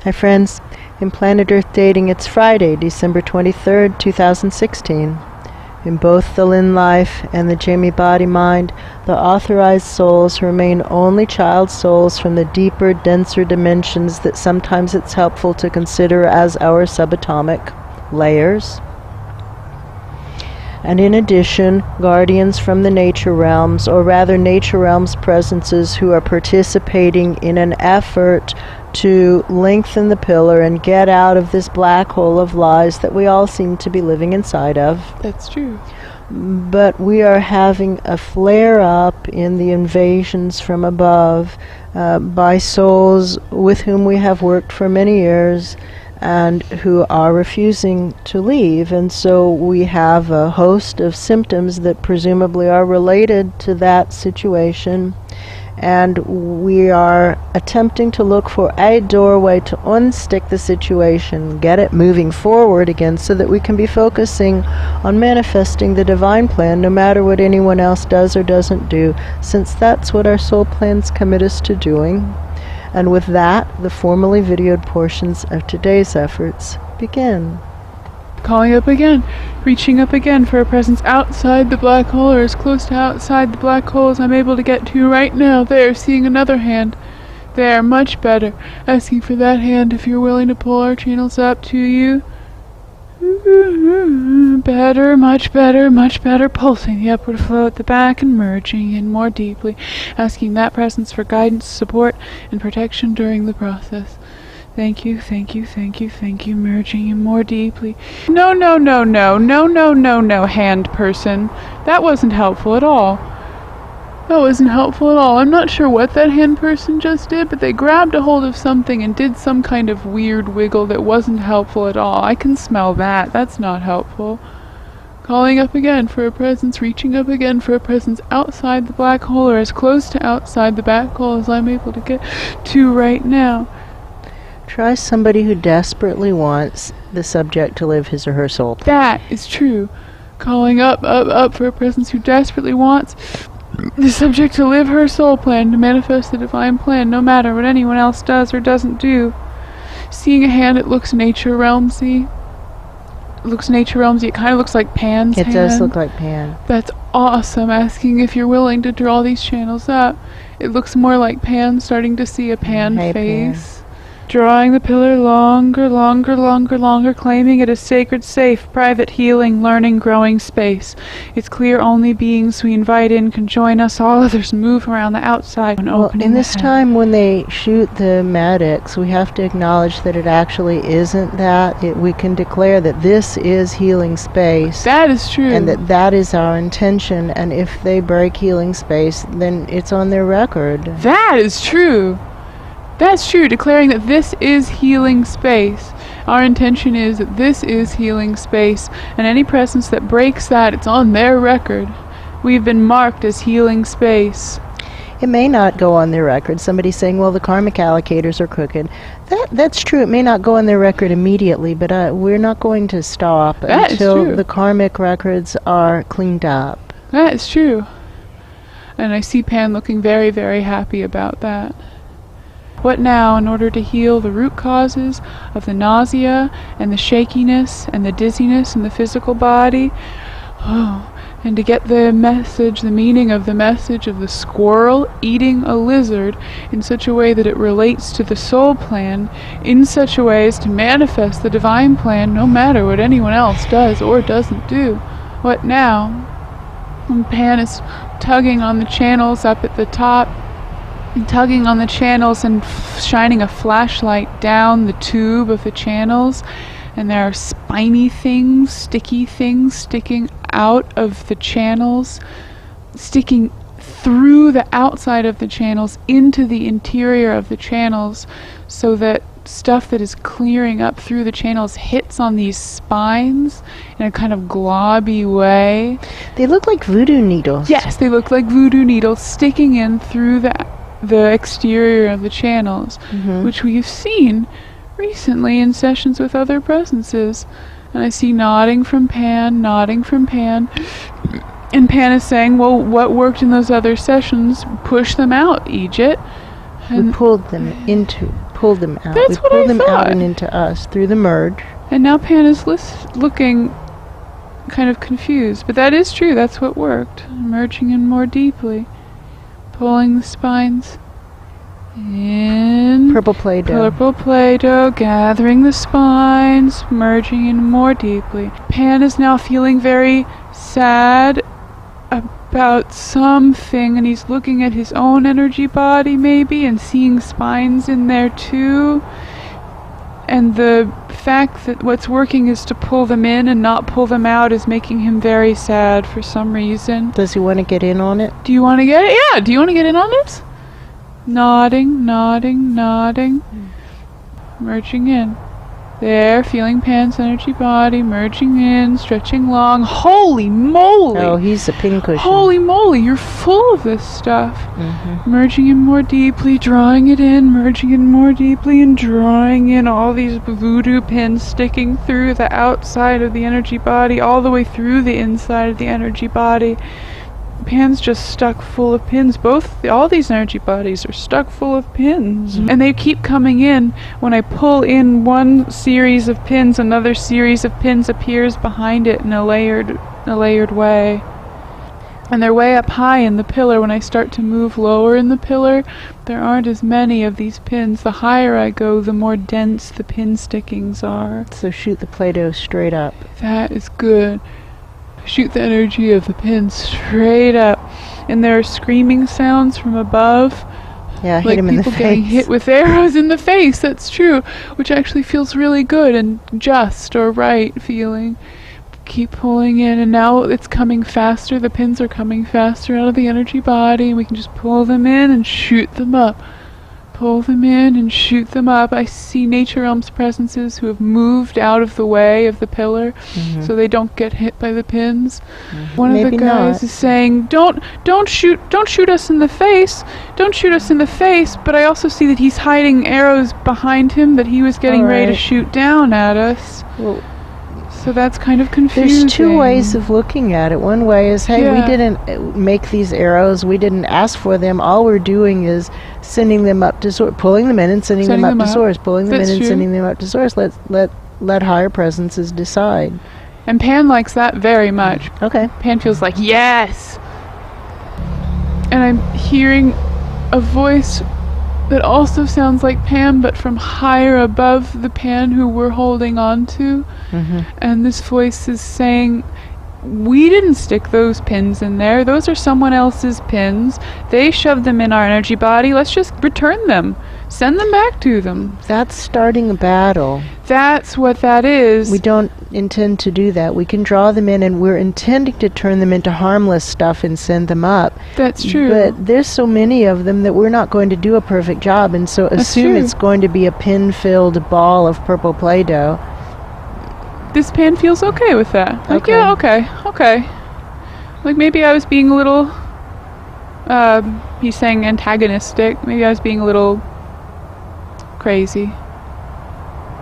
Hi friends, in Planet Earth Dating, it's Friday, December 23rd, 2016. In both the Lynn-Life and the Jamie Body Mind, the authorized souls remain only child souls from the deeper, denser dimensions that sometimes it's helpful to consider as our subatomic layers. And in addition, guardians from the nature realms, or rather nature realms presences who are participating in an effort to lengthen the pillar and get out of this black hole of lies that we all seem to be living inside of. That's true. But we are having a flare-up in the invasions from above by souls with whom we have worked for many years and who are refusing to leave. And so we have a host of symptoms that presumably are related to that situation. And we are attempting to look for a doorway to unstick the situation, get it moving forward again so that we can be focusing on manifesting the divine plan no matter what anyone else does or doesn't do, since that's what our soul plans commit us to doing. And with that, the formally videoed portions of today's efforts begin. Calling up again, reaching up again for a presence outside the black hole or as close to outside the black hole as I'm able to get to right now. There, seeing another hand. There, much better. Asking for that hand if you're willing to pull our channels up to you. Better, much better, much better. Pulsing the upward flow at the back and merging in more deeply. Asking that presence for guidance, support, and protection during the process. Thank you, thank you, thank you, thank you. Merging in more deeply. No, no, no, no, no, no, no, no, hand person. That wasn't helpful at all. That wasn't helpful at all. I'm not sure what that hand person just did, but they grabbed a hold of something and did some kind of weird wiggle that wasn't helpful at all. I can smell that. That's not helpful. Calling up again for a presence, reaching up again for a presence outside the black hole or as close to outside the black hole as I'm able to get to right now. Try somebody who desperately wants the subject to live his or her soul plan. That is true. Calling up, up, up for a presence who desperately wants the subject to live her soul plan, to manifest the divine plan, no matter what anyone else does or doesn't do. Seeing a hand, it looks nature realmsy. It looks nature realmsy. It kind of looks like Pan's hand. It does look like Pan. That's awesome. Asking if you're willing to draw these channels up. It looks more like Pan, starting to see a Pan face. Pan. Drawing the pillar longer, longer, longer, longer, claiming it a sacred, safe, private, healing, learning, growing space. It's clear only beings we invite in can join us. All others move around the outside. Well, in this time when they shoot the Maddox, we have to acknowledge that it actually isn't that. We can declare that this is healing space. That is true. And that is our intention. And if they break healing space, then it's on their record. That is true. That's true, declaring that this is healing space. Our intention is that this is healing space, and any presence that breaks that, it's on their record. We've been marked as healing space. It may not go on their record. Somebody's saying, well, the karmic allocators are crooked. That's true. It may not go on their record immediately, but we're not going to stop until the karmic records are cleaned up. That is true. And I see Pan looking very, very happy about that. What now in order to heal the root causes of the nausea and the shakiness and the dizziness in the physical body? Oh, and to get the message, the meaning of the message of the squirrel eating a lizard in such a way that it relates to the soul plan, in such a way as to manifest the divine plan no matter what anyone else does or doesn't do. What now? And Pan is tugging on the channels up at the top, tugging on the channels and shining a flashlight down the tube of the channels, and there are spiny things, sticky things sticking out of the channels, sticking through the outside of the channels into the interior of the channels, so that stuff that is clearing up through the channels hits on these spines in a kind of globby way. They look like voodoo needles. Yes, they look like voodoo needles sticking in through the exterior of the channels, which we've seen recently in sessions with other presences. And I see nodding from Pan, and Pan is saying, well, what worked in those other sessions? Push them out, Egypt. And we pulled them into pulled them out. That's We what pulled I them out thought. and into us through the merge. And now Pan is looking kind of confused. But that is true. That's what worked. Merging in more deeply. Pulling the spines in. Purple Play-Doh. Purple Play-Doh, gathering the spines, merging in more deeply. Pan is now feeling very sad about something, and he's looking at his own energy body maybe, and seeing spines in there too. And the fact that what's working is to pull them in and not pull them out is making him very sad for some reason. Does he want to get in on it? Do you want to get it? Yeah, do you want to get in on this? Nodding, nodding, nodding. Merging in. There, feeling Pan's energy body, merging in, stretching long. Holy moly! Oh, he's a pincushion. Holy moly, you're full of this stuff. Mm-hmm. Merging in more deeply, drawing it in, merging in more deeply, and drawing in all these voodoo pins sticking through the outside of the energy body, all the way through the inside of the energy body. Pan's just stuck full of pins. All these energy bodies are stuck full of pins. Mm-hmm. And they keep coming in. When I pull in one series of pins, another series of pins appears behind it in a layered way. And they're way up high in the pillar. When I start to move lower in the pillar, there aren't as many of these pins. The higher I go, the more dense the pin stickings are. So shoot the Play-Doh straight up. That is good. Shoot the energy of the pin straight up. And there are screaming sounds from above. Yeah, hit like him in the people getting face. hit with arrows in the face. That's true. Which actually feels really good and just or right feeling. Keep pulling in, and now it's coming faster. The pins are coming faster out of the energy body, and we can just pull them in and shoot them up. Pull them in and shoot them up. I see nature realms presences who have moved out of the way of the pillar, so they don't get hit by the pins. One of the guys is saying, don't shoot us in the face. Don't shoot us in the face. But I also see that he's hiding arrows behind him that he was getting ready to shoot down at us. Well, so that's kind of confusing. there's two ways of looking at it. One way is, hey, we didn't make these arrows. We didn't ask for them. All we're doing is sending them up to source, pulling them in and sending them up to source, pulling them in and sending them up to source. Let higher presences decide. And Pan likes that very much. Okay. Pan feels like, yes! And I'm hearing a voice that also sounds like Pan, but from higher above the Pan who we're holding on to. And this voice is saying, we didn't stick those pins in there. Those are someone else's pins. They shoved them in our energy body. Let's just return them. Send them back to them. That's starting a battle. That's what that is. We don't intend to do that. We can draw them in, and we're intending to turn them into harmless stuff and send them up. That's true. But there's so many of them that we're not going to do a perfect job, and so assume it's going to be a pin-filled ball of purple Play-Doh. This Pan feels okay with that. Like, yeah, okay. Like, maybe I was being a little, he's saying antagonistic. Maybe I was being a little crazy.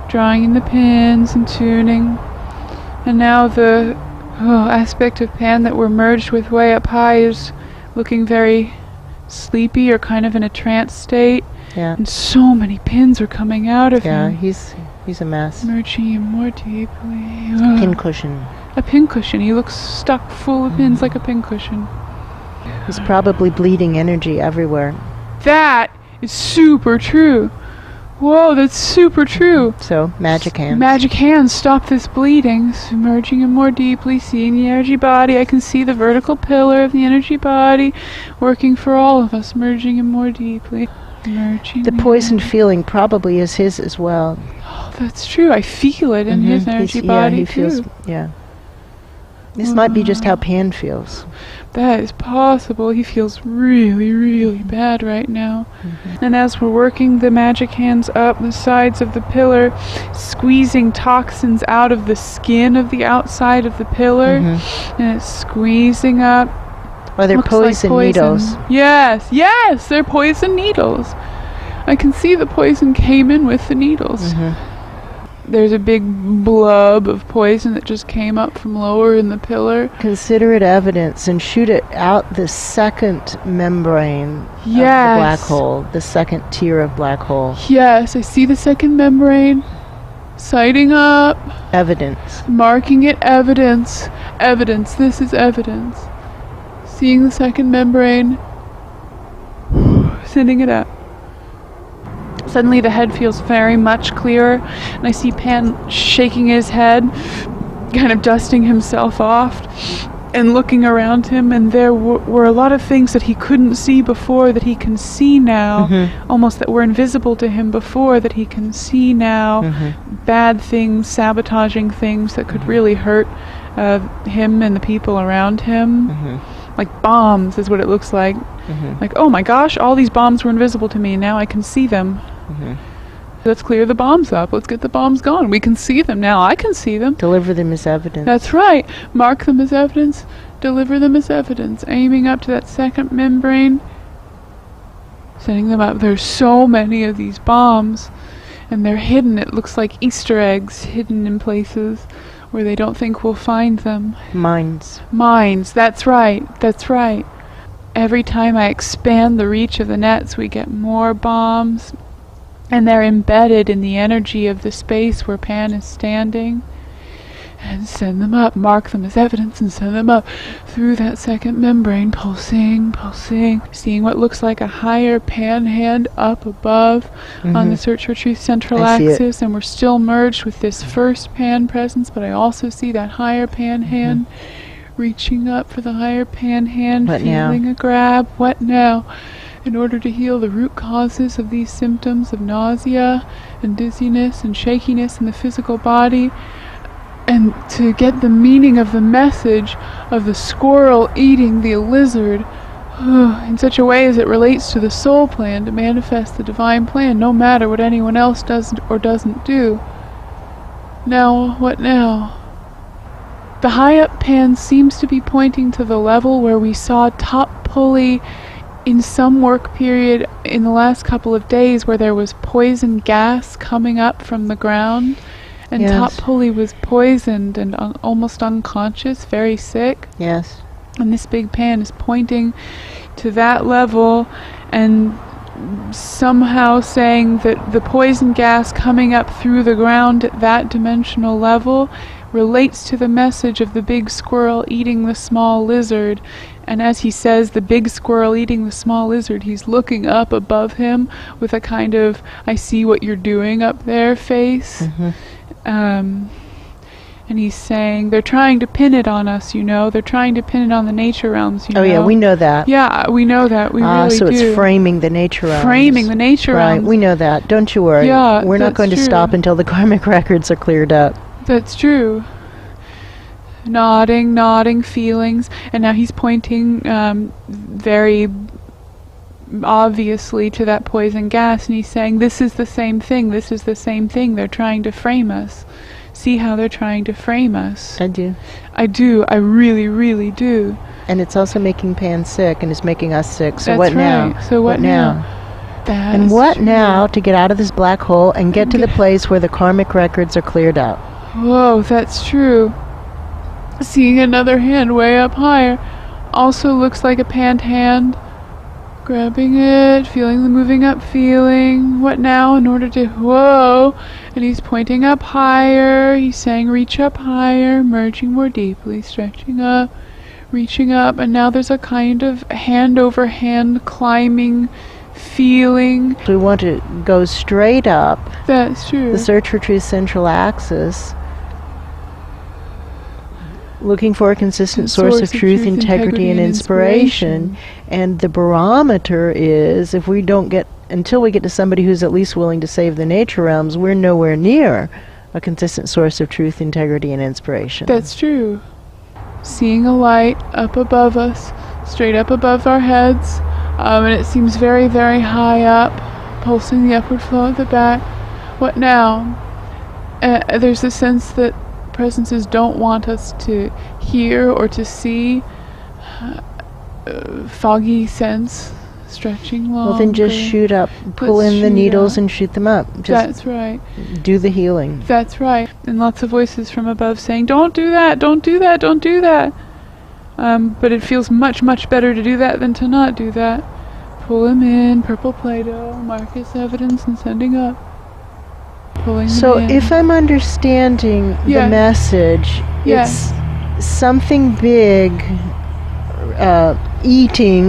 Drawing in the pins and tuning. And now the aspect of Pan that we're merged with way up high is looking very sleepy or kind of in a trance state. Yeah. And so many pins are coming out of him. Yeah, he's a mess. Merging in more deeply. Pincushion. A pincushion. He looks stuck full of pins like a pincushion. He's probably bleeding energy everywhere. That is super true. Whoa, that's super true. So, magic hands. Magic hands, stop this bleeding. Submerging in more deeply, seeing the energy body. I can see the vertical pillar of the energy body working for all of us, merging in more deeply. Merging. The poison feeling probably is his as well. Oh, that's true. I feel it in his energy body, he too. feels, This might be just how Pan feels. That is possible. He feels really, really bad right now. And as we're working the magic hands up the sides of the pillar, squeezing toxins out of the skin of the outside of the pillar, and it's squeezing up. Or they're poison needles. Yes, they're poison needles. I can see the poison came in with the needles. there's a big blub of poison that just came up from lower in the pillar. Consider it evidence and shoot it out the second membrane of the Yes. black hole, the second tier of black hole. Yes, I see the second membrane. Sighting up. Evidence. Marking it evidence. Evidence. This is evidence. Seeing the second membrane. Sending it up. Suddenly the head feels very much clearer, and I see Pan shaking his head, kind of dusting himself off, and looking around him, and there were a lot of things that he couldn't see before that he can see now, almost that were invisible to him before that he can see now. Bad things, sabotaging things that could really hurt him and the people around him. Like bombs is what it looks like. Like, oh my gosh, all these bombs were invisible to me, now I can see them. Let's clear the bombs up. Let's get the bombs gone. We can see them now. I can see them. Deliver them as evidence. That's right. Mark them as evidence. Deliver them as evidence. Aiming up to that second membrane. Sending them up. There's so many of these bombs. And they're hidden. It looks like Easter eggs hidden in places where they don't think we'll find them. Mines. Mines. That's right. That's right. Every time I expand the reach of the nets, we get more bombs. And they're embedded in the energy of the space where Pan is standing. And send them up, mark them as evidence, and send them up through that second membrane, pulsing, pulsing. Seeing what looks like a higher Pan hand up above on the Search for Truth central axis. And we're still merged with this first Pan presence, but I also see that higher Pan hand reaching up for the higher Pan hand, feeling a grab. What now? In order to heal the root causes of these symptoms of nausea and dizziness and shakiness in the physical body, and to get the meaning of the message of the squirrel eating the lizard in such a way as it relates to the soul plan, to manifest the divine plan, no matter what anyone else does or doesn't do. Now, what now? The high-up Pan seems to be pointing to the level where we saw top Pulley in some work period in the last couple of days, where there was poison gas coming up from the ground, and top Pulley was poisoned and almost unconscious, very sick. Yes. And this big Pan is pointing to that level and somehow saying that the poison gas coming up through the ground at that dimensional level relates to the message of the big squirrel eating the small lizard. And as he says, the big squirrel eating the small lizard, he's looking up above him with a kind of, I see what you're doing up there face. And he's saying, they're trying to pin it on us, you know. They're trying to pin it on the nature realms, you know. Oh, yeah, we know that. Yeah, we know that. We really so do. it's framing the nature realms. Framing the nature realms. Right, we know that. Don't you worry. Yeah, we're not that's going to true. stop until the karmic records are cleared up. That's true. Nodding feelings. And now he's pointing very obviously to that poison gas, and he's saying, this is the same thing. This is the same thing. They're trying to frame us. See how they're trying to frame us. I do. I do. I really, really do. And it's also making Pan sick, and it's making us sick. So That's what right. now? So what now? That And is what true. now to get out of this black hole and get to the place where the karmic records are cleared up? Whoa, that's true. Seeing another hand way up higher. Also looks like a panned hand. Grabbing it, feeling the moving up feeling. What now in order to... Whoa! And he's pointing up higher. He's saying reach up higher, merging more deeply, stretching up, reaching up. And now there's a kind of hand over hand climbing feeling. We want to go straight up. That's true. The Search for Truth central axis, looking for a consistent source of truth, integrity, and inspiration. And the barometer is, if we don't get, until we get to somebody who's at least willing to save the nature realms, we're nowhere near a consistent source of truth, integrity, and inspiration. That's true. Seeing a light up above us, straight up above our heads, and it seems very, very high up, pulsing the upward flow at the back. What now? There's a sense that presences don't want us to hear or to see. Foggy sense, stretching longer. Well, then just shoot up. Pull in the needles and shoot them up. Just That's right. do the healing. That's right. And lots of voices from above saying, don't do that, don't do that, don't do that. But it feels much, much better to do that than to not do that. Pull him in, purple Play-Doh, mark his evidence and sending up. Pulling So him in. if I'm understanding the message, it's something big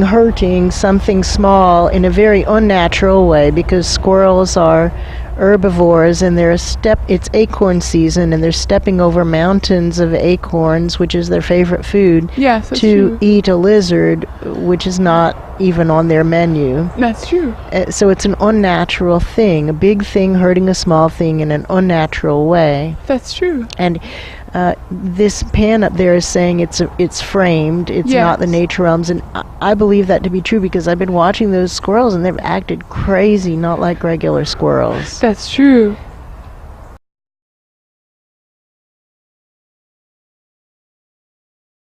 hurting something small in a very unnatural way, because squirrels are herbivores and it's acorn season and they're stepping over mountains of acorns, which is their favorite food, Yes, that's to true. eat a lizard, which is not even on their menu. That's true. So it's an unnatural thing, a big thing hurting a small thing in an unnatural way. That's true. And this pan up there is saying it's framed, it's not the nature realms, and I believe that to be true because I've been watching those squirrels and they've acted crazy, not like regular squirrels. That's true.